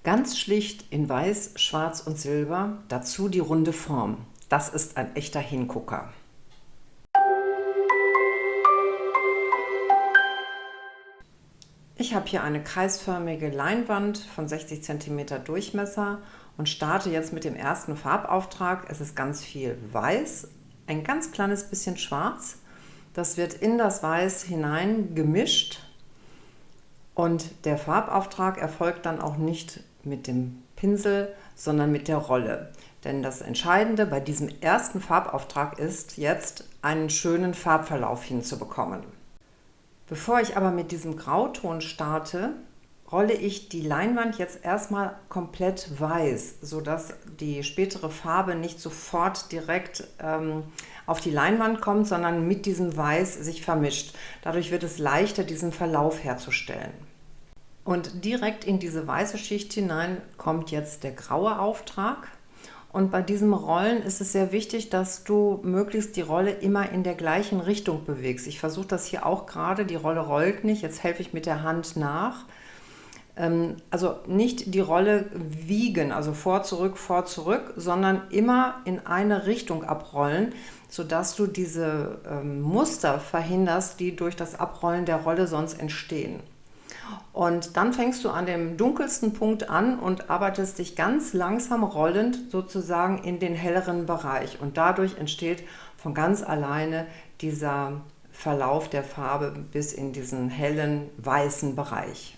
Ganz schlicht in Weiß, Schwarz und Silber, dazu die runde Form. Das ist ein echter Hingucker. Ich habe hier eine kreisförmige Leinwand von 60 cm Durchmesser und starte jetzt mit dem ersten Farbauftrag. Es ist ganz viel Weiß, ein ganz kleines bisschen Schwarz. Das wird in das Weiß hinein gemischt und der Farbauftrag erfolgt dann auch nicht mit dem Pinsel, sondern mit der Rolle. Denn das Entscheidende bei diesem ersten Farbauftrag ist, jetzt einen schönen Farbverlauf hinzubekommen. Bevor ich aber mit diesem Grauton starte, rolle ich die Leinwand jetzt erstmal komplett weiß, sodass die spätere Farbe nicht sofort direkt auf die Leinwand kommt, sondern mit diesem Weiß sich vermischt. Dadurch wird es leichter, diesen Verlauf herzustellen. Und direkt in diese weiße Schicht hinein kommt jetzt der graue Auftrag. Und bei diesem Rollen ist es sehr wichtig, dass du möglichst die Rolle immer in der gleichen Richtung bewegst. Ich versuche das hier auch gerade, die Rolle rollt nicht, jetzt helfe ich mit der Hand nach. Also nicht die Rolle wiegen, also vor, zurück, sondern immer in eine Richtung abrollen, sodass du diese Muster verhinderst, die durch das Abrollen der Rolle sonst entstehen. Und dann fängst du an dem dunkelsten Punkt an und arbeitest dich ganz langsam rollend sozusagen in den helleren Bereich. Und dadurch entsteht von ganz alleine dieser Verlauf der Farbe bis in diesen hellen, weißen Bereich.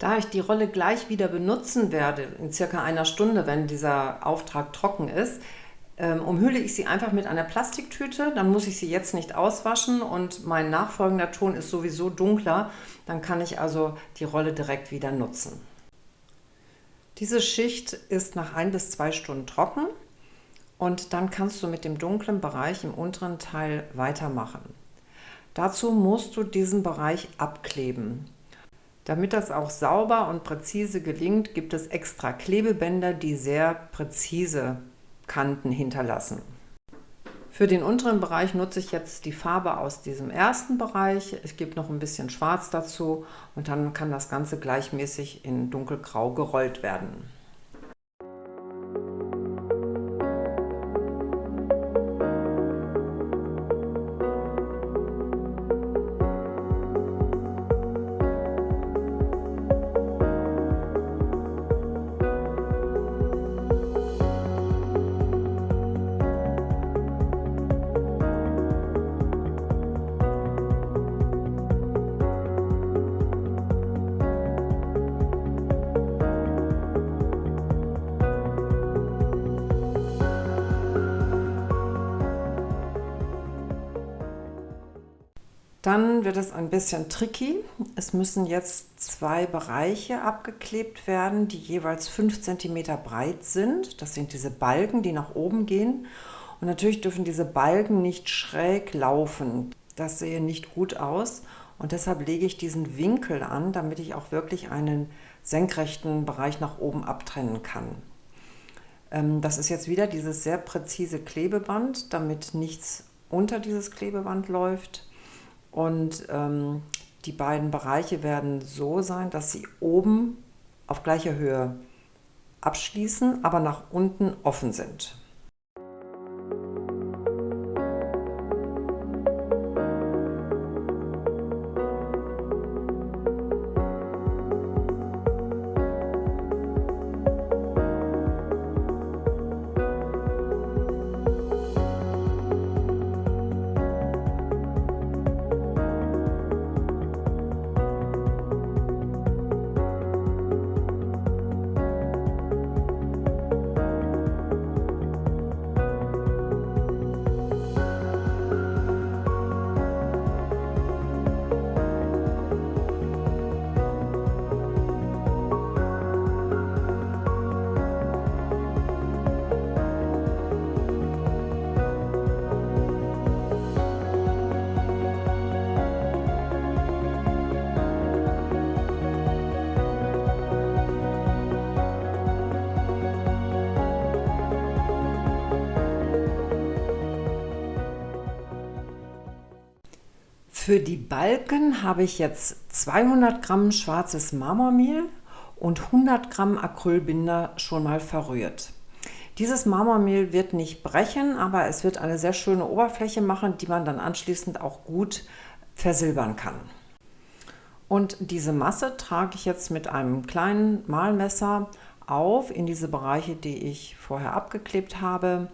Da ich die Rolle gleich wieder benutzen werde, in circa einer Stunde, wenn dieser Auftrag trocken ist, umhülle ich sie einfach mit einer Plastiktüte, dann muss ich sie jetzt nicht auswaschen und mein nachfolgender Ton ist sowieso dunkler, dann kann ich also die Rolle direkt wieder nutzen. Diese Schicht ist nach 1 bis 2 Stunden trocken und dann kannst du mit dem dunklen Bereich im unteren Teil weitermachen. Dazu musst du diesen Bereich abkleben. Damit das auch sauber und präzise gelingt, gibt es extra Klebebänder, die sehr präzise Kanten hinterlassen. Für den unteren Bereich nutze ich jetzt die Farbe aus diesem ersten Bereich. Ich gebe noch ein bisschen Schwarz dazu und dann kann das Ganze gleichmäßig in dunkelgrau gerollt werden. Dann wird es ein bisschen tricky. Es müssen jetzt 2 Bereiche abgeklebt werden, die jeweils 5 cm breit sind. Das sind diese Balken, die nach oben gehen. Und natürlich dürfen diese Balken nicht schräg laufen. Das sehe nicht gut aus. Und deshalb lege ich diesen Winkel an, damit ich auch wirklich einen senkrechten Bereich nach oben abtrennen kann. Das ist jetzt wieder dieses sehr präzise Klebeband, damit nichts unter dieses Klebeband läuft. Und die beiden Bereiche werden so sein, dass sie oben auf gleicher Höhe abschließen, aber nach unten offen sind. Für die Balken habe ich jetzt 200 Gramm schwarzes Marmormehl und 100 Gramm Acrylbinder schon mal verrührt. Dieses Marmormehl wird nicht brechen, aber es wird eine sehr schöne Oberfläche machen, die man dann anschließend auch gut versilbern kann. Und diese Masse trage ich jetzt mit einem kleinen Mahlmesser auf in diese Bereiche, die ich vorher abgeklebt habe.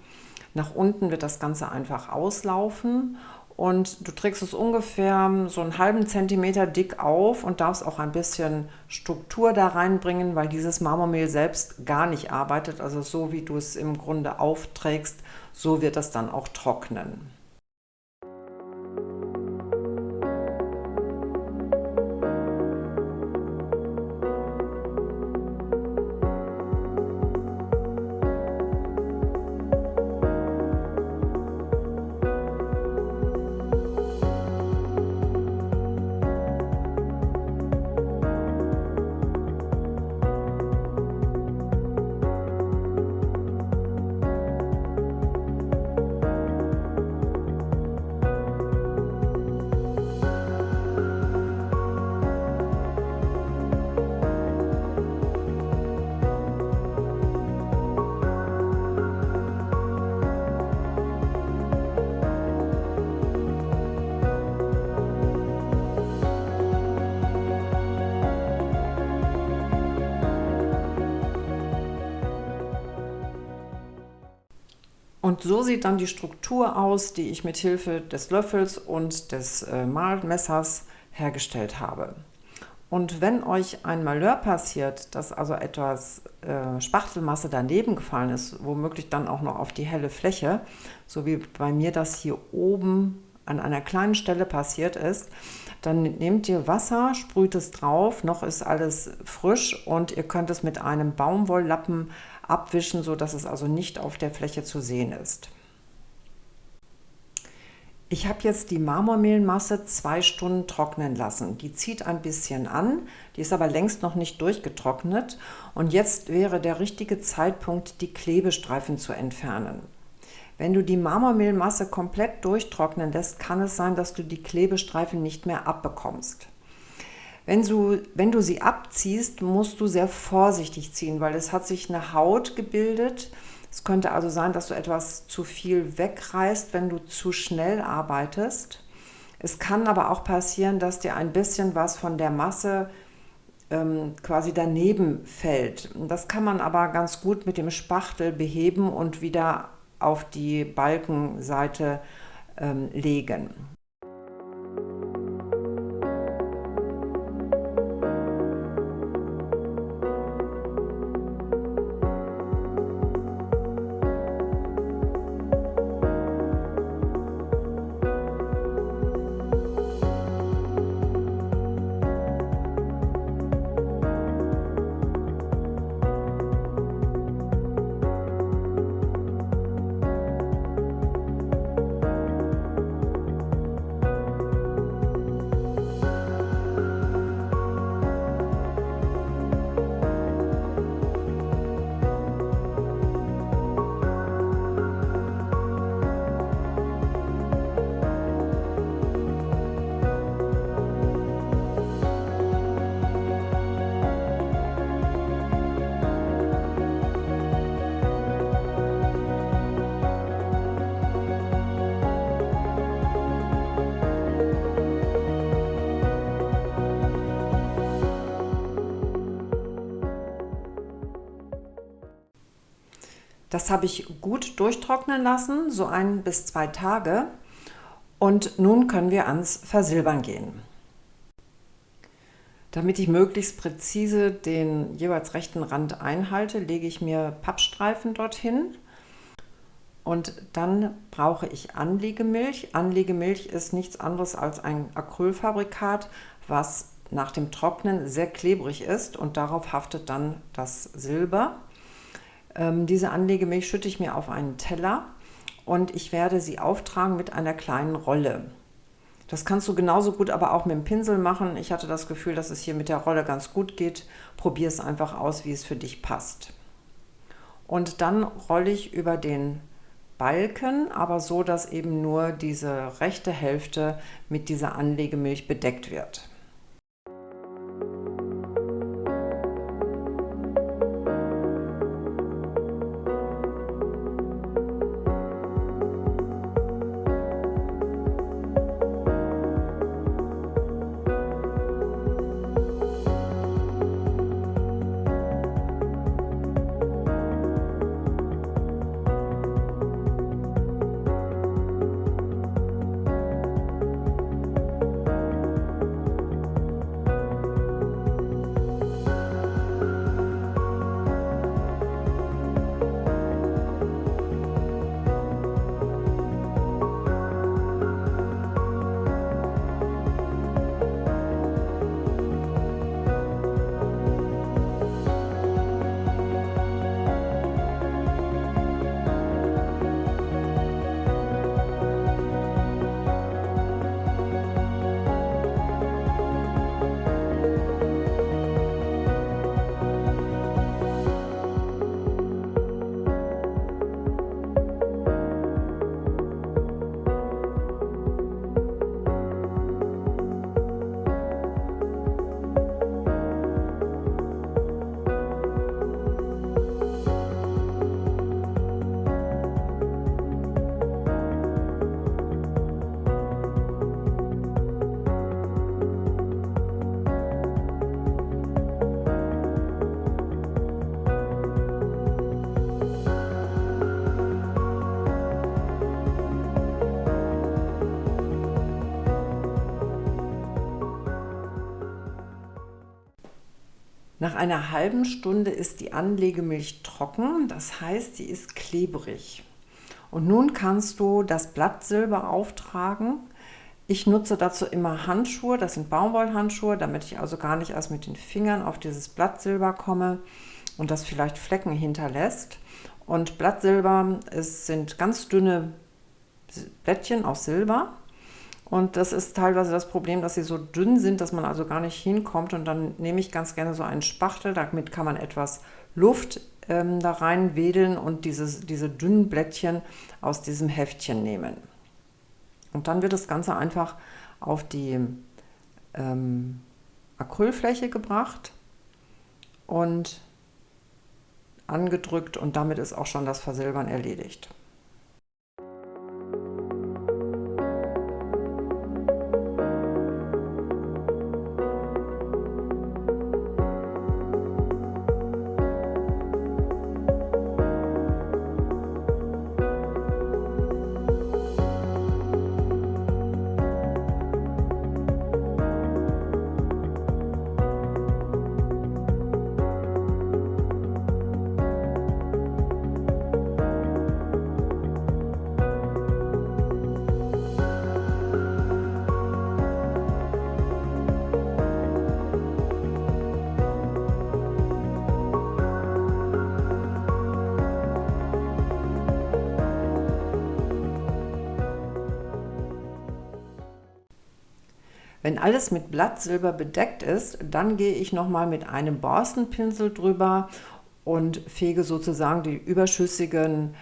Nach unten wird das Ganze einfach auslaufen und du trägst es ungefähr so einen halben Zentimeter dick auf und darfst auch ein bisschen Struktur da reinbringen, weil dieses Marmormehl selbst gar nicht arbeitet. Also so wie du es im Grunde aufträgst, so wird das dann auch trocknen. Und so sieht dann die Struktur aus, die ich mit Hilfe des Löffels und des Mahlmessers hergestellt habe. Und wenn euch ein Malheur passiert, dass also etwas Spachtelmasse daneben gefallen ist, womöglich dann auch noch auf die helle Fläche, so wie bei mir das hier oben an einer kleinen Stelle passiert ist, dann nehmt ihr Wasser, sprüht es drauf, noch ist alles frisch und ihr könnt es mit einem Baumwolllappen abwischen, sodass es also nicht auf der Fläche zu sehen ist. Ich habe jetzt die Marmormehlmasse 2 Stunden trocknen lassen. Die zieht ein bisschen an, die ist aber längst noch nicht durchgetrocknet und jetzt wäre der richtige Zeitpunkt, die Klebestreifen zu entfernen. Wenn du die Marmormehlmasse komplett durchtrocknen lässt, kann es sein, dass du die Klebestreifen nicht mehr abbekommst. Wenn du sie abziehst, musst du sehr vorsichtig ziehen, weil es hat sich eine Haut gebildet. Es könnte also sein, dass du etwas zu viel wegreißt, wenn du zu schnell arbeitest. Es kann aber auch passieren, dass dir ein bisschen was von der Masse quasi daneben fällt. Das kann man aber ganz gut mit dem Spachtel beheben und wieder auf die Balkenseite legen. Das habe ich gut durchtrocknen lassen, so 1 bis 2 Tage. Und nun können wir ans Versilbern gehen. Damit ich möglichst präzise den jeweils rechten Rand einhalte, lege ich mir Pappstreifen dorthin. Und dann brauche ich Anlegemilch. Anlegemilch ist nichts anderes als ein Acrylfabrikat, was nach dem Trocknen sehr klebrig ist und darauf haftet dann das Silber. Diese Anlegemilch schütte ich mir auf einen Teller und ich werde sie auftragen mit einer kleinen Rolle. Das kannst du genauso gut aber auch mit dem Pinsel machen. Ich hatte das Gefühl, dass es hier mit der Rolle ganz gut geht. Probier es einfach aus, wie es für dich passt. Und dann rolle ich über den Balken, aber so, dass eben nur diese rechte Hälfte mit dieser Anlegemilch bedeckt wird. Nach einer halben Stunde ist die Anlegemilch trocken, das heißt, sie ist klebrig. Und nun kannst du das Blattsilber auftragen. Ich nutze dazu immer Handschuhe, das sind Baumwollhandschuhe, damit ich also gar nicht erst mit den Fingern auf dieses Blattsilber komme und das vielleicht Flecken hinterlässt. Und Blattsilber sind ganz dünne Blättchen aus Silber. Und das ist teilweise das Problem, dass sie so dünn sind, dass man also gar nicht hinkommt. Und dann nehme ich ganz gerne so einen Spachtel, damit kann man etwas Luft da rein wedeln und diese dünnen Blättchen aus diesem Heftchen nehmen. Und dann wird das Ganze einfach auf die Acrylfläche gebracht und angedrückt und damit ist auch schon das Versilbern erledigt. Wenn alles mit Blattsilber bedeckt ist, dann gehe ich nochmal mit einem Borstenpinsel drüber und fege sozusagen die überschüssigen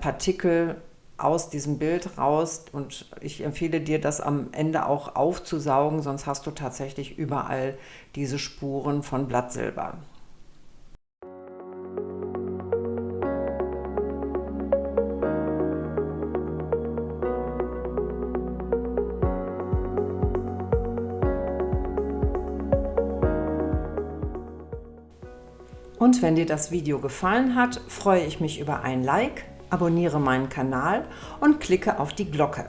Partikel aus diesem Bild raus. Und ich empfehle dir, das am Ende auch aufzusaugen, sonst hast du tatsächlich überall diese Spuren von Blattsilber. Und wenn dir das Video gefallen hat, freue ich mich über ein Like, abonniere meinen Kanal und klicke auf die Glocke.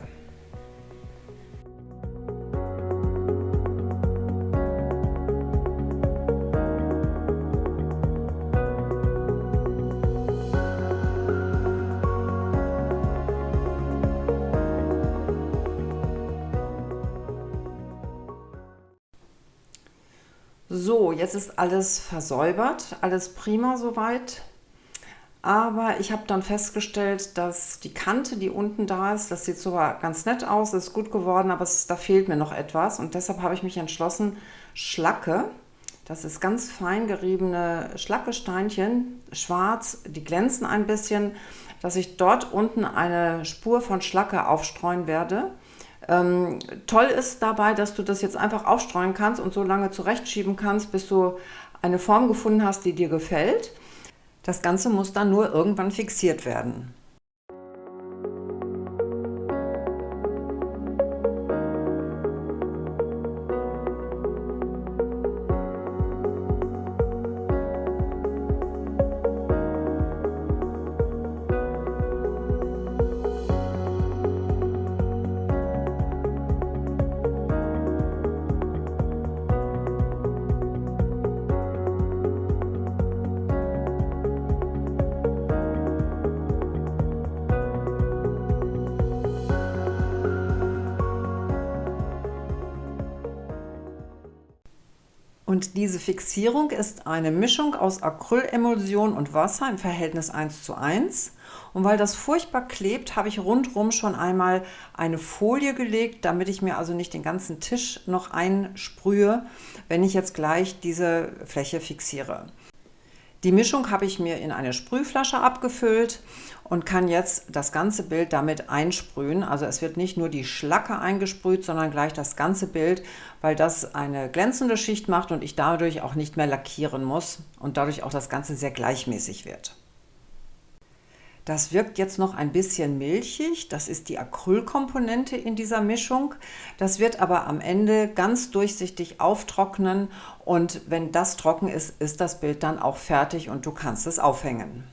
So, jetzt ist alles versäubert, alles prima soweit. Aber ich habe dann festgestellt, dass die Kante, die unten da ist, das sieht sogar ganz nett aus, ist gut geworden, aber da fehlt mir noch etwas. Und deshalb habe ich mich entschlossen, Schlacke, das ist ganz fein geriebene Schlackesteinchen, schwarz, die glänzen ein bisschen. dass ich dort unten eine Spur von Schlacke aufstreuen werde. Toll ist dabei, dass du das jetzt einfach aufstreuen kannst und so lange zurechtschieben kannst, bis du eine Form gefunden hast, die dir gefällt. Das Ganze muss dann nur irgendwann fixiert werden. Und diese Fixierung ist eine Mischung aus Acrylemulsion und Wasser im Verhältnis 1:1. Und weil das furchtbar klebt, habe ich rundherum schon einmal eine Folie gelegt, damit ich mir also nicht den ganzen Tisch noch einsprühe, wenn ich jetzt gleich diese Fläche fixiere. Die Mischung habe ich mir in eine Sprühflasche abgefüllt und kann jetzt das ganze Bild damit einsprühen. Also es wird nicht nur die Schlacke eingesprüht, sondern gleich das ganze Bild, weil das eine glänzende Schicht macht und ich dadurch auch nicht mehr lackieren muss und dadurch auch das Ganze sehr gleichmäßig wird. Das wirkt jetzt noch ein bisschen milchig, das ist die Acrylkomponente in dieser Mischung. Das wird aber am Ende ganz durchsichtig auftrocknen und wenn das trocken ist, ist das Bild dann auch fertig und du kannst es aufhängen.